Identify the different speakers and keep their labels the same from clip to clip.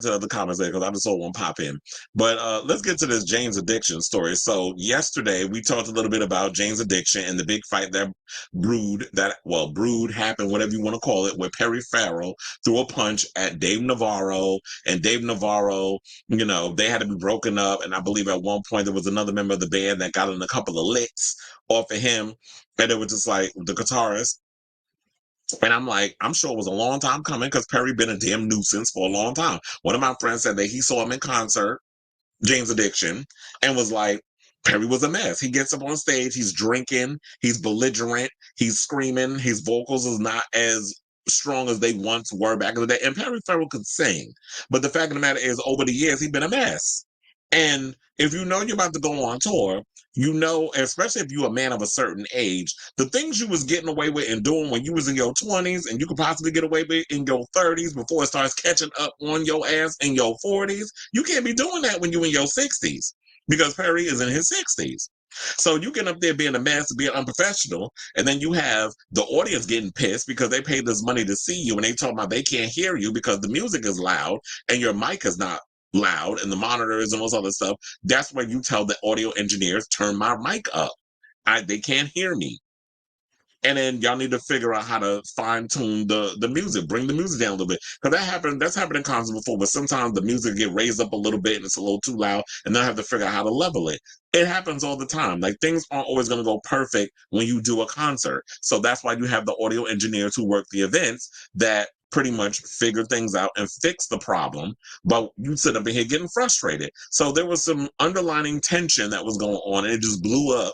Speaker 1: to the comments there because I just saw one pop in. But let's get to this James Addiction story. So yesterday we talked a little bit about James Addiction and the big fight that brewed happened, whatever you want to call it, where Perry Farrell threw a punch at Dave Navarro, and Dave Navarro, they had to be broken up. And I believe at one point there was another member of the band that got in a couple of licks off of him, and it was just like the guitarist. And I'm like, I'm sure it was a long time coming because Perry been a damn nuisance for a long time. One of my friends said that he saw him in concert, James Addiction, and was like, Perry was a mess. He gets up on stage, he's drinking, he's belligerent, he's screaming, his vocals is not as strong as they once were back in the day. And Perry Farrell could sing. But the fact of the matter is, over the years, he's been a mess. And if you know you're about to go on tour, especially if you're a man of a certain age, the things you was getting away with and doing when you was in your 20s and you could possibly get away with in your 30s before it starts catching up on your ass in your 40s, you can't be doing that when you're in your 60s because Perry is in his 60s. So you get up there being a mess, being unprofessional, and then you have the audience getting pissed because they paid this money to see you and they talk about they can't hear you because the music is loud and your mic is not loud and the monitors and all this other stuff. That's where you tell the audio engineers, turn my mic up. They can't hear me. And then y'all need to figure out how to fine tune the music, bring the music down a little bit. Because that's happened in concerts before, but sometimes the music get raised up a little bit and it's a little too loud, and then I have to figure out how to level it. It happens all the time. Like things aren't always going to go perfect when you do a concert. So that's why you have the audio engineers who work the events that pretty much figure things out and fix the problem, but you sit up in here getting frustrated. So there was some underlying tension that was going on, and it just blew up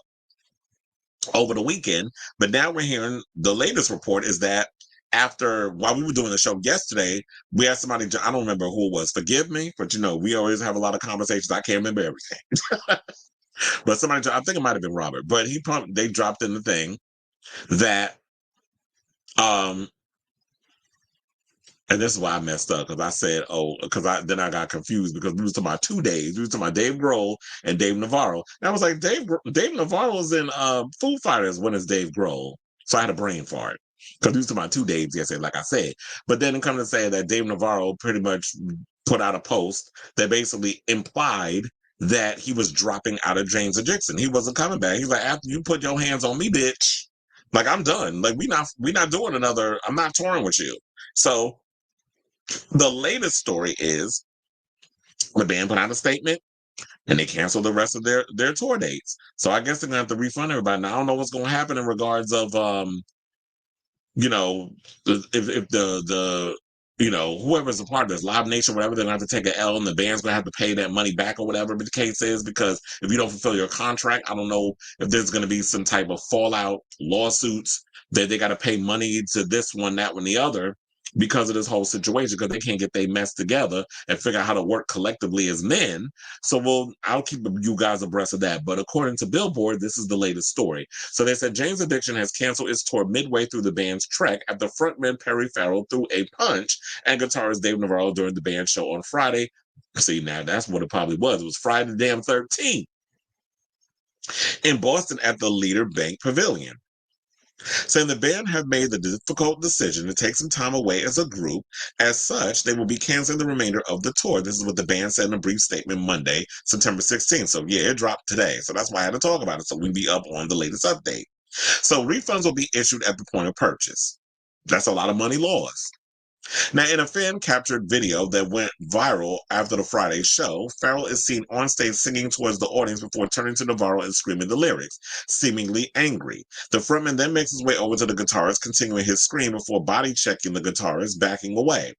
Speaker 1: over the weekend. But now we're hearing the latest report is that while we were doing the show yesterday, we had somebody, I don't remember who it was, forgive me, but we always have a lot of conversations. I can't remember everything. But somebody, I think it might have been Robert, but they dropped in the thing that and this is why I messed up because I said, then I got confused because we was talking about 2 days. We was talking about Dave Grohl and Dave Navarro. And I was like, Dave Navarro was in Foo Fighters when it's Dave Grohl. So I had a brain fart because we was talking about 2 days yesterday, like I said. But then it comes to say that Dave Navarro pretty much put out a post that basically implied that he was dropping out of James Addiction. He wasn't coming back. He's like, after you put your hands on me, bitch, like I'm done. Like we not doing another. I'm not touring with you. So the latest story is the band put out a statement and they canceled the rest of their tour dates. So I guess they're gonna have to refund everybody. Now I don't know what's gonna happen in regards of if the whoever's a part of this, Live Nation, whatever, they're gonna have to take an L and the band's gonna have to pay that money back or whatever the case is, because if you don't fulfill your contract, I don't know if there's gonna be some type of fallout lawsuits that they gotta pay money to this one, that one, the other, because of this whole situation, because they can't get their mess together and figure out how to work collectively as men. So I'll keep you guys abreast of that. But according to Billboard, this is the latest story. So they said James Addiction has canceled its tour midway through the band's trek after frontman Perry Farrell threw a punch and guitarist Dave Navarro during the band show on Friday. See, now that's what it probably was. It was Friday the damn 13th in Boston at the Leader Bank Pavilion, saying the band have made the difficult decision to take some time away as a group. As such, they will be canceling the remainder of the tour. This is what the band said in a brief statement Monday, September 16th. So yeah, it dropped today. So that's why I had to talk about it, so we can be up on the latest update. So refunds will be issued at the point of purchase. That's a lot of money lost. Now, in a fan-captured video that went viral after the Friday show, Farrell is seen on stage singing towards the audience before turning to Navarro and screaming the lyrics, seemingly angry. The frontman then makes his way over to the guitarist, continuing his scream before body-checking the guitarist, backing away.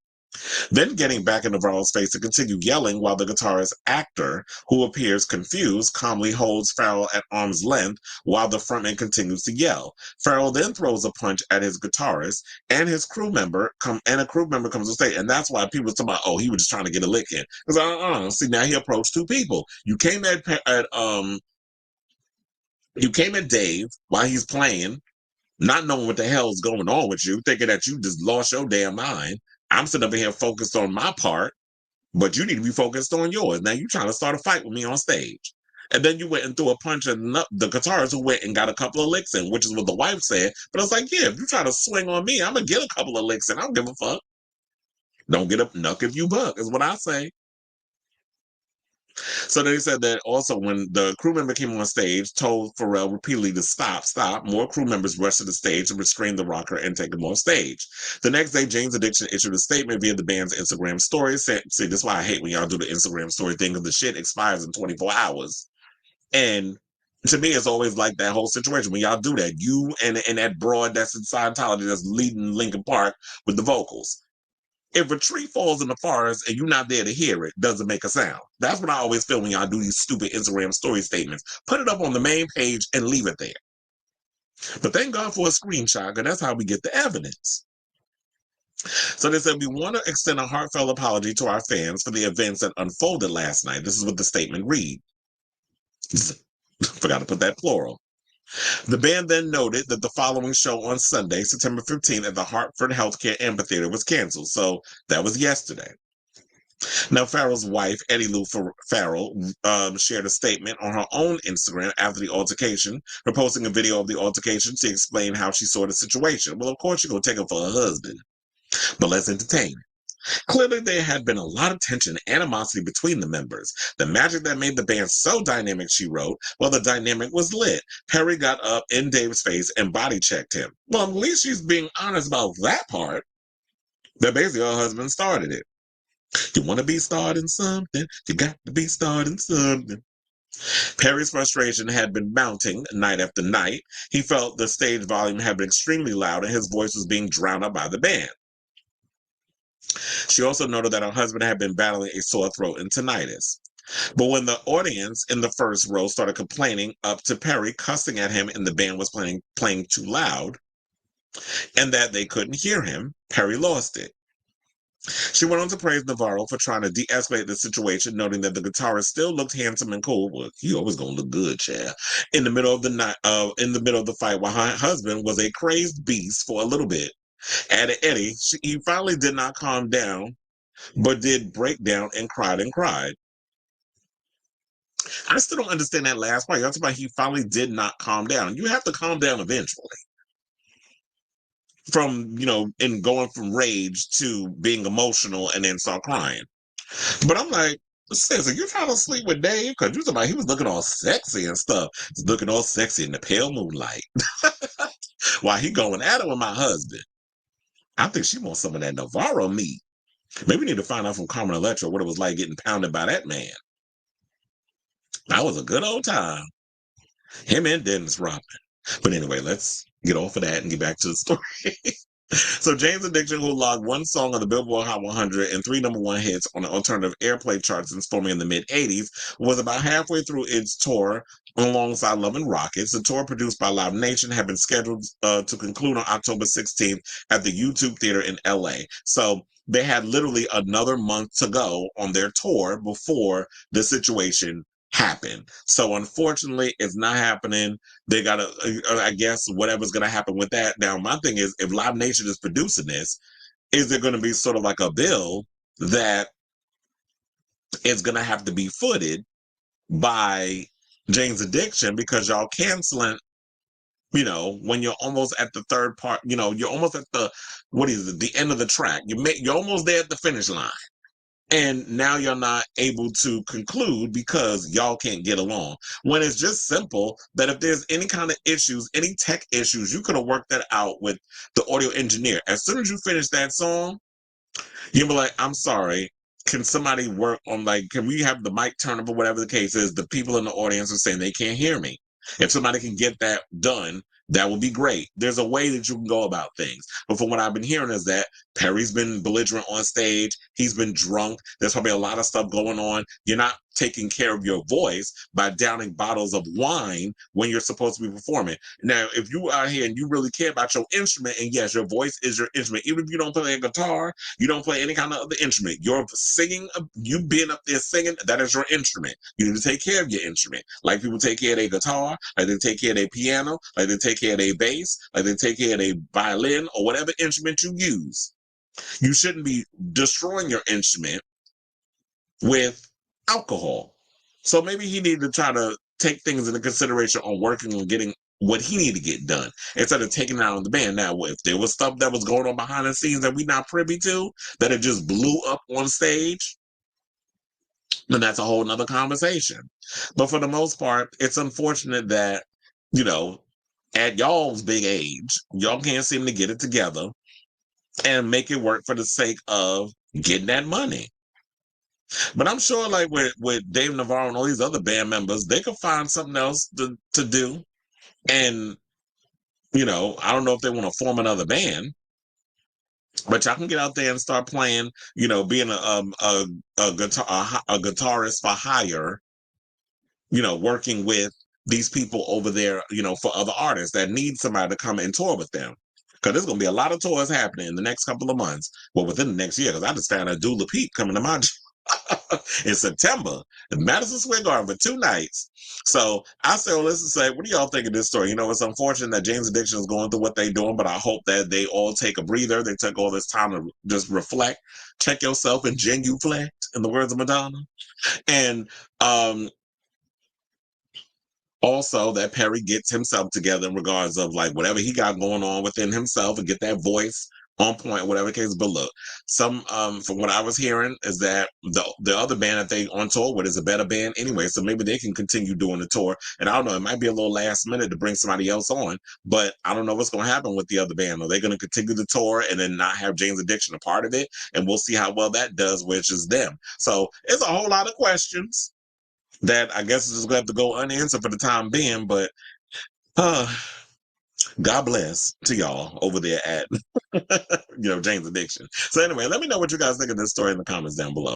Speaker 1: Then getting back in Navarro's face to continue yelling while the guitarist actor, who appears confused, calmly holds Farrell at arm's length while the frontman continues to yell. Farrell then throws a punch at his guitarist and his crew member comes to stage. And that's why people are talking about, he was just trying to get a lick in. Because see, now he approached two people. You came at Dave while he's playing, not knowing what the hell's going on with you, thinking that you just lost your damn mind. I'm sitting up here focused on my part, but you need to be focused on yours. Now you're trying to start a fight with me on stage. And then you went and threw a punch at the guitarist who went and got a couple of licks in, which is what the wife said. But I was like, yeah, if you try to swing on me, I'm going to get a couple of licks in. I don't give a fuck. Don't get up, knuck if you buck, is what I say. So they said that also when the crew member came on stage, told Pharrell repeatedly to stop. More crew members rushed to the stage and restrained the rocker and take him off stage. The next day, Jane's Addiction issued a statement via the band's Instagram story. See, this is why I hate when y'all do the Instagram story thing, because the shit expires in 24 hours. And to me, it's always like that whole situation when y'all do that. You and that broad that's in Scientology that's leading Linkin Park with the vocals. If a tree falls in the forest and you're not there to hear it, doesn't make a sound. That's what I always feel when y'all do these stupid Instagram story statements. Put it up on the main page and leave it there. But thank God for a screenshot, because that's how we get the evidence. So they said, we want to extend a heartfelt apology to our fans for the events that unfolded last night. This is what the statement reads. Forgot to put that plural. The band then noted that the following show on Sunday, September 15th, at the Hartford Healthcare Amphitheater was canceled. So that was yesterday. Now, Farrell's wife, Eddie Lou Farrell, shared a statement on her own Instagram after the altercation, posting a video of the altercation to explain how she saw the situation. Well, of course, you're going to take it for her husband, but let's entertain it. Clearly, there had been a lot of tension and animosity between the members. The magic that made the band so dynamic, she wrote, well, the dynamic was lit. Perry got up in Dave's face and body checked him. Well, at least she's being honest about that part. That basically her husband started it. You want to be starting something, you got to be starting something. Perry's frustration had been mounting night after night. He felt the stage volume had been extremely loud and his voice was being drowned out by the band. She also noted that her husband had been battling a sore throat and tinnitus. But when the audience in the first row started complaining up to Perry, cussing at him, and the band was playing too loud, and that they couldn't hear him, Perry lost it. She went on to praise Navarro for trying to de-escalate the situation, noting that the guitarist still looked handsome and cool. Well, he always gonna look good, Chad. In the middle of the night, in the middle of the fight, while her husband was a crazed beast for a little bit. Added Eddie, he finally did not calm down, but did break down and cried and cried. I still don't understand that last part. You're talking about he finally did not calm down. You have to calm down eventually. From, in going from rage to being emotional and then start crying. But I'm like, sis, are you trying to sleep with Dave? Because you talking about he was looking all sexy and stuff. He's looking all sexy in the pale moonlight. While he going at it with my husband. I think she wants some of that Navarro meat. Maybe we need to find out from Carmen Electra what it was like getting pounded by that man. That was a good old time. Him and Dennis Rodman. But anyway, let's get off of that and get back to the story. So Jane's Addiction, who logged one song on the Billboard Hot 100 and 3 #1 hits on the alternative airplay charts since forming in the mid-'80s, was about halfway through its tour alongside Love and Rockets. The tour, produced by Live Nation, had been scheduled to conclude on October 16th at the YouTube Theater in LA. So they had literally another month to go on their tour before the situation happened. So unfortunately, it's not happening. They gotta, I guess, whatever's gonna happen with that. Now, my thing is, if Live Nation is producing this, is there gonna be sort of like a bill that is gonna have to be footed by Jane's Addiction because y'all canceling? When you're almost at the third part, you're almost at the, what is it, the end of the track. You're almost there at the finish line. And now you're not able to conclude because y'all can't get along. When it's just simple that if there's any kind of issues, any tech issues, you could have worked that out with the audio engineer. As soon as you finish that song, you'll be like, I'm sorry. Can somebody work on, can we have the mic turn up or whatever the case is? The people in the audience are saying they can't hear me. If somebody can get that done, that would be great. There's a way that you can go about things. But from what I've been hearing is that Perry's been belligerent on stage. He's been drunk. There's probably a lot of stuff going on. You're not taking care of your voice by downing bottles of wine when you're supposed to be performing. Now, if you are here and you really care about your instrument, and yes, your voice is your instrument, even if you don't play a guitar, you don't play any kind of other instrument, you're singing, you being up there singing, that is your instrument. You need to take care of your instrument. Like people take care of their guitar, like they take care of their piano, like they take care of their bass, like they take care of their violin, or whatever instrument you use. You shouldn't be destroying your instrument with alcohol. So maybe he needed to try to take things into consideration on working on getting what he need to get done instead of taking it out on the band. Now, if there was stuff that was going on behind the scenes that we not privy to, that it just blew up on stage, then that's a whole nother conversation. But for the most part, it's unfortunate that, you know, at y'all's big age, y'all can't seem to get it together and make it work for the sake of getting that money. But I'm sure, like with Dave Navarro and all these other band members, they could find something else to do. And I don't know if they want to form another band, but y'all can get out there and start playing. Being a guitarist for hire. Working with these people over there. For other artists that need somebody to come and tour with them. Because there's going to be a lot of tours happening in the next couple of months. Well, within the next year, because I understand a Dula Peep coming to my in September in Madison Square Garden for 2 nights. So I say, well, listen, say, what do y'all think of this story? It's unfortunate that James Addiction is going through what they're doing, but I hope that they all take a breather. They took all this time to just reflect, check yourself, and genuflect, in the words of Madonna. And also that Perry gets himself together in regards of like whatever he got going on within himself and get that voice on point, whatever case. But look, some from what I was hearing is that the other band that they on tour with is a better band anyway, so maybe they can continue doing the tour. And I don't know, it might be a little last minute to bring somebody else on, but I don't know what's going to happen with the other band. Are they going to continue the tour and then not have James Addiction a part of it? And we'll see how well that does, which is them. So it's a whole lot of questions that I guess is just gonna have to go unanswered for the time being. But God bless to y'all over there at James Addiction. So anyway, let me know what you guys think of this story in the comments down below.